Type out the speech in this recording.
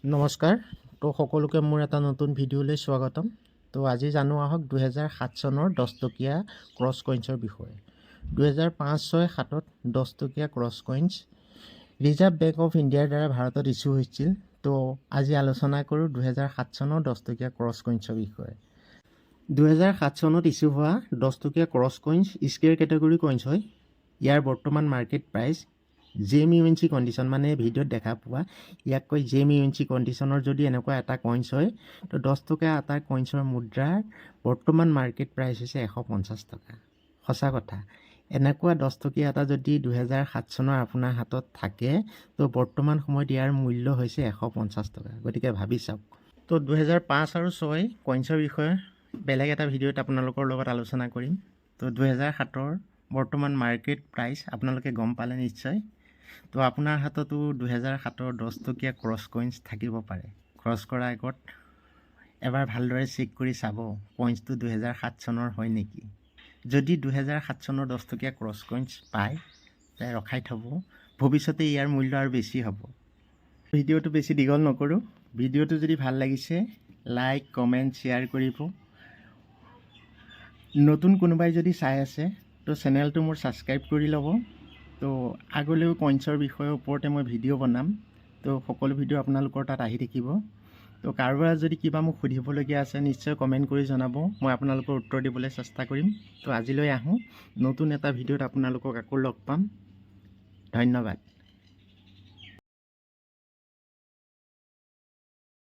নমস্কাৰ। তো সকলোকে মোৰ এটা নতুন ভিডিঅ'লৈ স্বাগতম। তো আজি জানো আহক 2007 চনৰ 10 টকীয়া ক্ৰছ কইন্সৰ বিষয়ে। 2005, 6, 7ত 10 টকীয়া ক্ৰছ কইন্স ৰিজাৰ্ভ বেংক অফ ইণ্ডিয়াৰ দ্বাৰা ভাৰতত ইছ্যু হৈছিল। তো আজি আলোচনা কৰোঁ 2007 চনৰ 10 টকীয়া ক্ৰছ কইন্সৰ বিষয়ে। 2007 চনত ইছ্যু হোৱা 10 টকীয়া ক্ৰছ কইন্স স্কেয়াৰ কেটেগৰী কইন্স হয়। ইয়াৰ বৰ্তমান মাৰ্কেট প্ৰাইচ JMUNC কণ্ডিশ্যন মানে ভিডিঅ'ত দেখা পোৱা ইয়াক কয় JMUNC কণ্ডিশ্যনৰ যদি এনেকুৱা এটা কইন্স হয় তো 10 টকীয়া এটা কইন্সৰ মুদ্ৰাৰ বৰ্তমান মাৰ্কেট প্ৰাইচ হৈছে 150 টকা। সঁচা কথা, এনেকুৱা 10 টকীয়া এটা যদি 2007 চনৰ আপোনাৰ হাতত থাকে তো বৰ্তমান সময়ত ইয়াৰ মূল্য হৈছে 150 টকা। গতিকে ভাবি চাওক। তো 2005 আৰু 6 কইন্সৰ বিষয়ে বেলেগ এটা ভিডিঅ'ত আপোনালোকৰ লগত আলোচনা কৰিম। তো 2007ৰ বৰ্তমান মাৰ্কেট প্ৰাইচ আপোনালোকে গম পালে নিশ্চয়। তো আপোনাৰ হাততো 2007ৰ 10 টকীয়া ক্ৰছ কইন্স থাকিব পাৰে। ক্ৰছ কৰাৰ আগত এবাৰ ভালদৰে চেক কৰি চাব কইন্সটো 2007 চনৰ হয় নেকি। যদি 2007 চনৰ 10 টকীয়া ক্ৰছ কইন্স পায় তাই ৰখাই থ'ব, ভৱিষ্যতে ইয়াৰ মূল্য আৰু বেছি হ'ব। ভিডিঅ'টো বেছি দীঘল নকৰোঁ। ভিডিঅ'টো যদি ভাল লাগিছে লাইক, কমেণ্ট, শ্বেয়াৰ কৰিব। নতুন কোনোবাই যদি চাই আছে তো চেনেলটো মোৰ ছাবস্ক্ৰাইব কৰি ল'ব। তো আগলৈও কইন্সৰ বিষয়ৰ ওপৰতে মই ভিডিঅ' বনাম। তো সকলো ভিডিঅ' আপোনালোকৰ তাত আহি থাকিব। তো কাৰোবাৰ যদি কিবা মোক সুধিবলগীয়া আছে নিশ্চয় কমেণ্ট কৰি জনাব, মই আপোনালোকৰ উত্তৰ দিবলৈ চেষ্টা কৰিম। তো আজিলৈ আহোঁ, নতুন এটা ভিডিঅ'ত আপোনালোকক আকৌ লগ পাম। ধন্যবাদ।